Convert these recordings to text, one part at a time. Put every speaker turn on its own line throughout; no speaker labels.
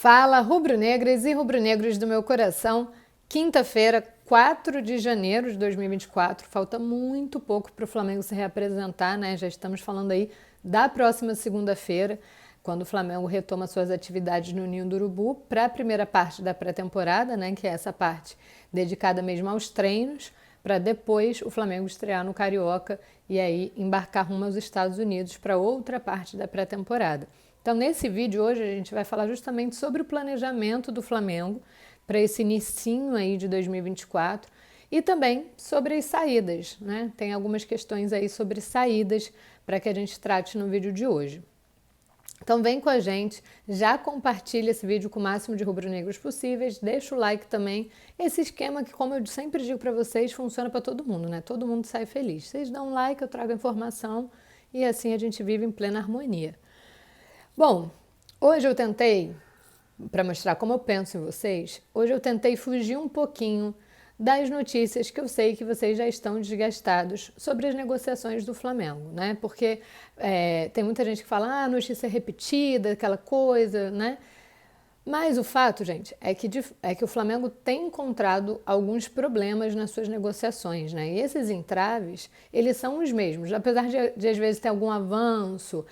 Fala, rubro-negras e rubro-negros do meu coração. Quinta-feira, 4 de janeiro de 2024. Falta muito pouco para o Flamengo se reapresentar, né? Já estamos falando aí da próxima segunda-feira, quando o Flamengo retoma suas atividades no Ninho do Urubu para a primeira parte da pré-temporada, né? Que é essa parte dedicada mesmo aos treinos, para depois o Flamengo estrear no Carioca e aí embarcar rumo aos Estados Unidos para outra parte da pré-temporada. Então, nesse vídeo hoje a gente vai falar justamente sobre o planejamento do Flamengo para esse inicinho aí de 2024 e também sobre as saídas, né? Tem algumas questões aí sobre saídas para que a gente trate no vídeo de hoje. Então vem com a gente, já compartilha esse vídeo com o máximo de rubro-negros possíveis, deixa o like também. Esse esquema que, como eu sempre digo para vocês, funciona para todo mundo, né? Todo mundo sai feliz. Vocês dão um like, eu trago a informação e assim a gente vive em plena harmonia. Bom, hoje eu tentei, para mostrar como eu penso em vocês, hoje eu tentei fugir um pouquinho das notícias que eu sei que vocês já estão desgastados sobre as negociações do Flamengo, né? Porque tem muita gente que fala, notícia repetida, aquela coisa, né? Mas o fato, gente, é que o Flamengo tem encontrado alguns problemas nas suas negociações, né? E esses entraves, eles são os mesmos. Apesar de às vezes ter algum avanço,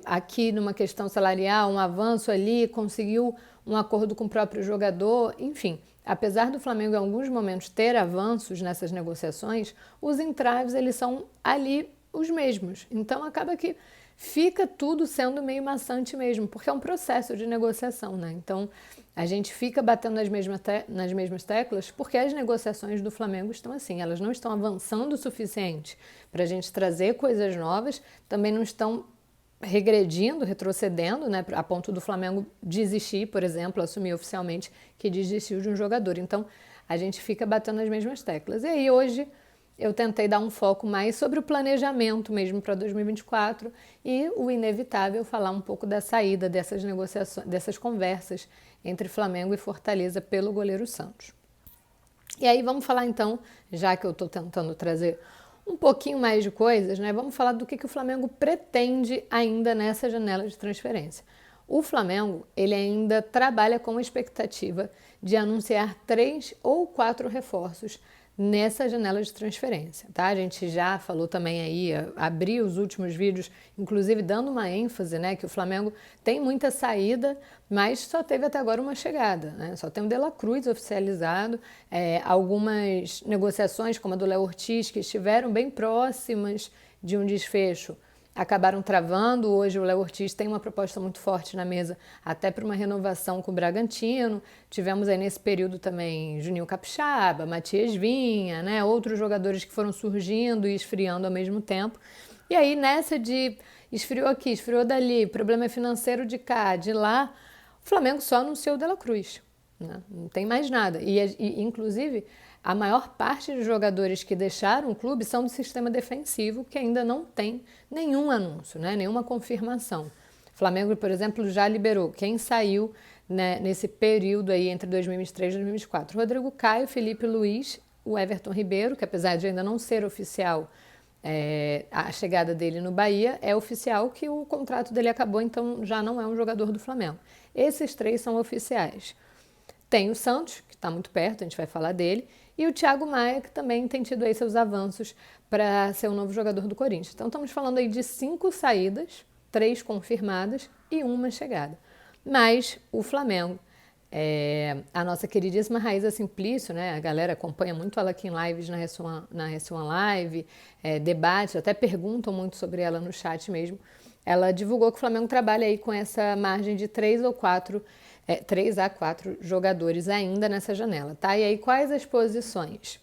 aqui numa questão salarial, um avanço ali, conseguiu um acordo com o próprio jogador, enfim. Apesar do Flamengo em alguns momentos ter avanços nessas negociações, os entraves, eles são ali os mesmos. Então acaba que fica tudo sendo meio maçante mesmo, porque é um processo de negociação, né? Então, a gente fica batendo nas mesmas teclas porque as negociações do Flamengo estão assim, elas não estão avançando o suficiente para a gente trazer coisas novas, também não estão regredindo, retrocedendo, né, a ponto do Flamengo desistir, por exemplo, assumir oficialmente que desistiu de um jogador. Então, a gente fica batendo nas mesmas teclas. E aí, hoje, eu tentei dar um foco mais sobre o planejamento mesmo para 2024 e o inevitável falar um pouco da saída dessas negociações, dessas conversas entre Flamengo e Fortaleza pelo goleiro Santos. E aí vamos falar então, já que eu estou tentando trazer um pouquinho mais de coisas, né? Vamos falar do que o Flamengo pretende ainda nessa janela de transferência. O Flamengo, ele ainda trabalha com a expectativa de anunciar 3 ou 4 reforços nessa janela de transferência, tá? A gente já falou também aí, abri os últimos vídeos, inclusive dando uma ênfase, né, que o Flamengo tem muita saída, mas só teve até agora uma chegada, né? Só tem o De La Cruz oficializado, algumas negociações, como a do Léo Ortiz, que estiveram bem próximas de um desfecho, acabaram travando. Hoje o Léo Ortiz tem uma proposta muito forte na mesa, até para uma renovação com o Bragantino. Tivemos aí nesse período também Juninho Capixaba, Matias Vinha, né? Outros jogadores que foram surgindo e esfriando ao mesmo tempo. E aí nessa de esfriou aqui, esfriou dali, problema financeiro de cá, de lá, o Flamengo só anunciou o De La Cruz, né? Não tem mais nada. E inclusive, a maior parte dos jogadores que deixaram o clube são do sistema defensivo, que ainda não tem nenhum anúncio, né? Nenhuma confirmação. O Flamengo, por exemplo, já liberou quem saiu, né, nesse período aí entre 2023 e 2024. Rodrigo Caio, Felipe Luiz, o Everton Ribeiro, que apesar de ainda não ser oficial a chegada dele no Bahia, é oficial que o contrato dele acabou, então já não é um jogador do Flamengo. Esses 3 são oficiais. Tem o Santos, que está muito perto, a gente vai falar dele, e o Thiago Maia, que também tem tido aí seus avanços para ser o novo jogador do Corinthians. Então estamos falando aí de 5 saídas, 3 confirmadas e 1 chegada. Mas o Flamengo, a nossa queridíssima Raíza Simplício, né? A galera acompanha muito ela aqui em lives na S1 Live, debate, até perguntam muito sobre ela no chat mesmo. Ela divulgou que o Flamengo trabalha aí com essa margem de 3 a 4 jogadores ainda nessa janela, tá? E aí, quais as posições?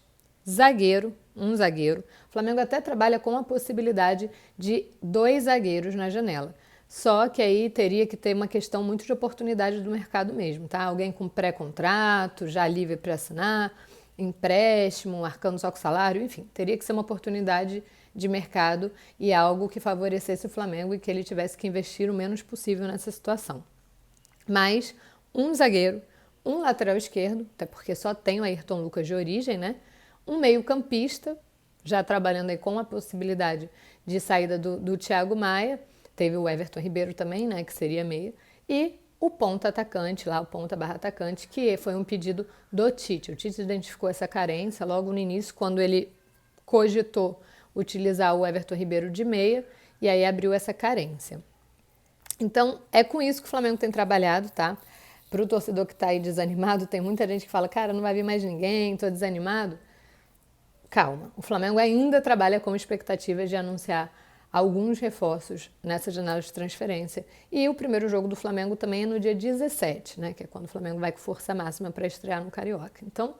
Zagueiro, um zagueiro. O Flamengo até trabalha com a possibilidade de 2 zagueiros na janela. Só que aí teria que ter uma questão muito de oportunidade do mercado mesmo, tá? Alguém com pré-contrato, já livre para assinar, empréstimo, arcando só com salário, enfim. Teria que ser uma oportunidade de mercado e algo que favorecesse o Flamengo e que ele tivesse que investir o menos possível nessa situação. Mas um zagueiro, um lateral esquerdo, até porque só tem o Ayrton Lucas de origem, né? Um meio-campista, já trabalhando aí com a possibilidade de saída do Thiago Maia. Teve o Everton Ribeiro também, né? Que seria meia. E o ponta atacante, lá o ponta barra atacante, que foi um pedido do Tite. O Tite identificou essa carência logo no início, quando ele cogitou utilizar o Everton Ribeiro de meia, e aí abriu essa carência. Então, é com isso que o Flamengo tem trabalhado, tá? Para o torcedor que está aí desanimado, tem muita gente que fala, cara, não vai vir mais ninguém, estou desanimado. Calma, o Flamengo ainda trabalha com expectativas de anunciar alguns reforços nessa janela de transferência. E o primeiro jogo do Flamengo também é no dia 17, né? Que é quando o Flamengo vai com força máxima para estrear no Carioca. Então,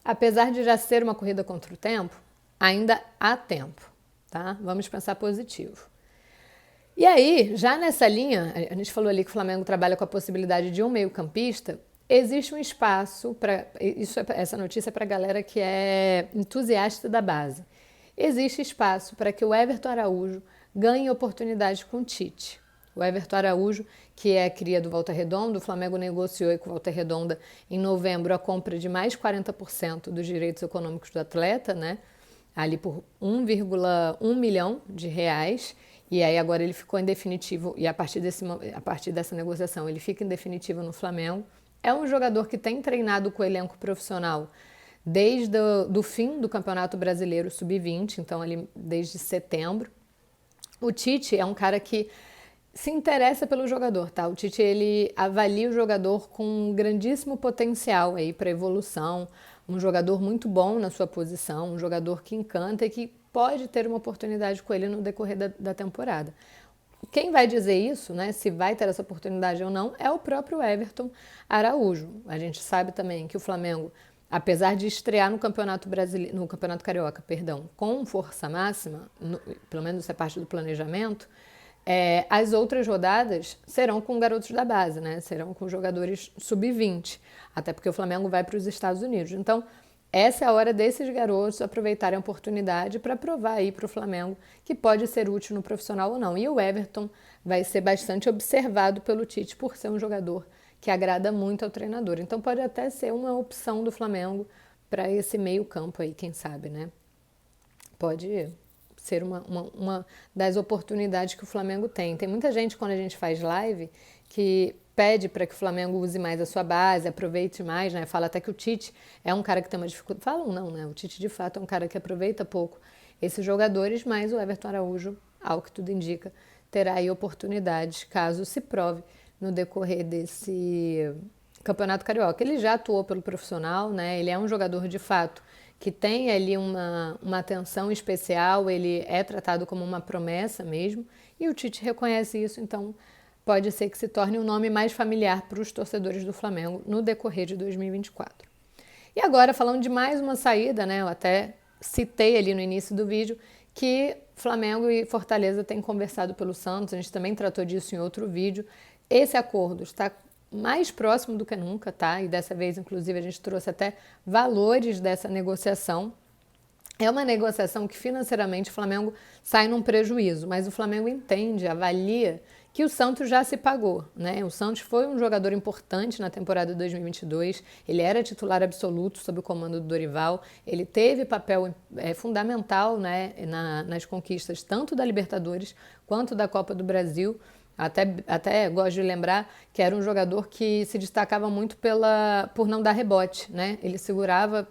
apesar de já ser uma corrida contra o tempo, ainda há tempo, tá? Vamos pensar positivo. E aí, já nessa linha, a gente falou ali que o Flamengo trabalha com a possibilidade de um meio-campista. Existe um espaço para. Essa notícia é para a galera que é entusiasta da base. Existe espaço para que o Everton Araújo ganhe oportunidade com o Tite. O Everton Araújo, que é cria do Volta Redonda, o Flamengo negociou com o Volta Redonda em novembro a compra de mais 40% dos direitos econômicos do atleta, né? Ali por 1,1 milhão de reais. E aí agora ele ficou em definitivo, e a partir dessa negociação ele fica em definitivo no Flamengo. É um jogador que tem treinado com o elenco profissional desde o fim do Campeonato Brasileiro Sub-20, então ali desde setembro. O Tite é um cara que se interessa pelo jogador, tá? O Tite, ele avalia o jogador com um grandíssimo potencial aí para evolução, um jogador muito bom na sua posição, um jogador que encanta e que pode ter uma oportunidade com ele no decorrer da temporada. Quem vai dizer isso, né, se vai ter essa oportunidade ou não, é o próprio Everton Araújo. A gente sabe também que o Flamengo, apesar de estrear no Campeonato Brasileiro, no Campeonato Carioca, com força máxima, pelo menos isso é parte do planejamento, as outras rodadas serão com garotos da base, né? Serão com jogadores sub-20, até porque o Flamengo vai para os Estados Unidos. Então, essa é a hora desses garotos aproveitarem a oportunidade para provar aí para o Flamengo que pode ser útil no profissional ou não. E o Everton vai ser bastante observado pelo Tite por ser um jogador que agrada muito ao treinador. Então pode até ser uma opção do Flamengo para esse meio campo aí, quem sabe, né? Pode ser uma das oportunidades que o Flamengo tem. Tem muita gente, quando a gente faz live, que pede para que o Flamengo use mais a sua base, aproveite mais, né? Fala até que o Tite é um cara que tem uma dificuldade. Falam não, né? O Tite, de fato, é um cara que aproveita pouco esses jogadores, mas o Everton Araújo, ao que tudo indica, terá aí oportunidades, caso se prove no decorrer desse Campeonato Carioca. Ele já atuou pelo profissional, né? Ele é um jogador, de fato, que tem ali uma atenção especial, ele é tratado como uma promessa mesmo, e o Tite reconhece isso, então pode ser que se torne um nome mais familiar para os torcedores do Flamengo no decorrer de 2024. E agora, falando de mais uma saída, né? Eu até citei ali no início do vídeo que Flamengo e Fortaleza têm conversado pelo Santos, a gente também tratou disso em outro vídeo. Esse acordo está mais próximo do que nunca, tá? E dessa vez, inclusive, a gente trouxe até valores dessa negociação. É uma negociação que financeiramente o Flamengo sai num prejuízo, mas o Flamengo entende, avalia que o Santos já se pagou, né? O Santos foi um jogador importante na temporada de 2022, ele era titular absoluto sob o comando do Dorival, ele teve papel fundamental, né, nas conquistas tanto da Libertadores quanto da Copa do Brasil. Até gosto de lembrar que era um jogador que se destacava muito por não dar rebote, né? Ele segurava,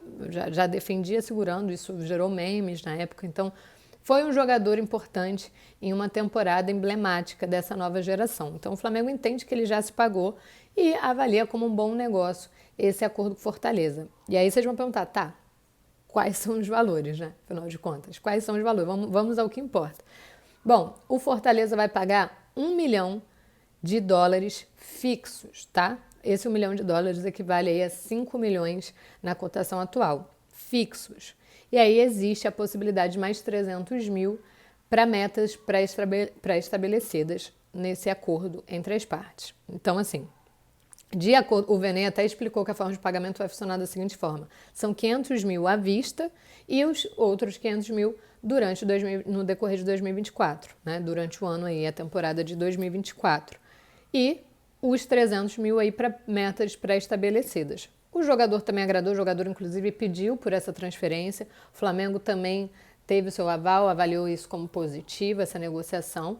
já defendia segurando, isso gerou memes na época, então foi um jogador importante em uma temporada emblemática dessa nova geração. Então o Flamengo entende que ele já se pagou e avalia como um bom negócio esse acordo com Fortaleza. E aí vocês vão perguntar, tá, quais são os valores, né? Afinal de contas, quais são os valores? Vamos ao que importa. Bom, o Fortaleza vai pagar $1 milhão fixos, tá? Esse $1 milhão equivale aí a 5 milhões na cotação atual, fixos. E aí existe a possibilidade de mais 300 mil para metas pré-estabelecidas nesse acordo entre as partes. Então, assim, de acordo, o Vene até explicou que a forma de pagamento vai funcionar da seguinte forma: são 500 mil à vista e os outros 500 mil no decorrer de 2024, né? Durante o ano aí, a temporada de 2024. E os 300 mil aí para metas pré-estabelecidas. O jogador também agradou, o jogador inclusive pediu por essa transferência. O Flamengo também teve o seu aval, avaliou isso como positivo, essa negociação.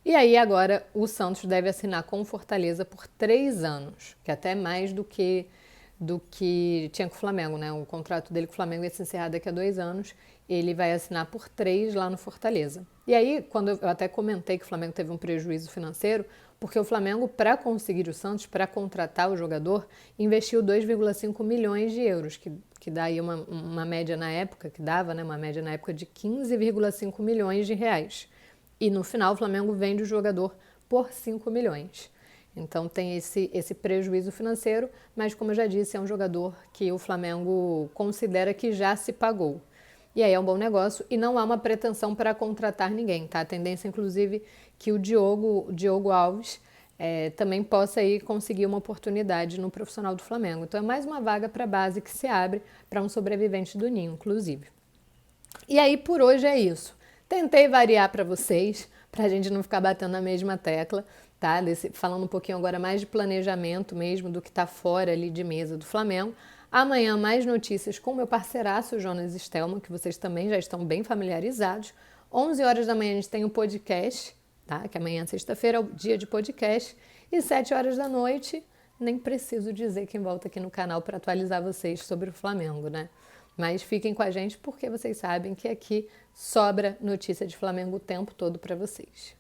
E aí agora o Santos deve assinar com o Fortaleza por 3 anos, que é até mais do que tinha com o Flamengo, né? O contrato dele com o Flamengo ia se encerrar daqui a 2 anos, ele vai assinar por 3 lá no Fortaleza. E aí, quando eu até comentei que o Flamengo teve um prejuízo financeiro, porque o Flamengo, para conseguir o Santos, para contratar o jogador, investiu 2,5 milhões de euros, que dá aí uma média na época, que dava, né, uma média na época de 15,5 milhões de reais. E no final o Flamengo vende o jogador por 5 milhões. Então tem esse prejuízo financeiro, mas como eu já disse, é um jogador que o Flamengo considera que já se pagou. E aí é um bom negócio e não há uma pretensão para contratar ninguém, tá? A tendência, inclusive, que o Diogo Alves também possa aí conseguir uma oportunidade no profissional do Flamengo. Então é mais uma vaga para a base que se abre para um sobrevivente do Ninho, inclusive. E aí por hoje é isso. Tentei variar para vocês, para a gente não ficar batendo na mesma tecla, tá? Falando um pouquinho agora mais de planejamento mesmo, do que está fora ali de mesa do Flamengo. Amanhã mais notícias com meu parceiraço Jonas Stelman, que vocês também já estão bem familiarizados. 11 horas da manhã a gente tem o podcast, tá? Que amanhã, sexta-feira, é o dia de podcast. E 7 horas da noite, nem preciso dizer quem volta aqui no canal para atualizar vocês sobre o Flamengo, né? Mas fiquem com a gente porque vocês sabem que aqui sobra notícia de Flamengo o tempo todo para vocês.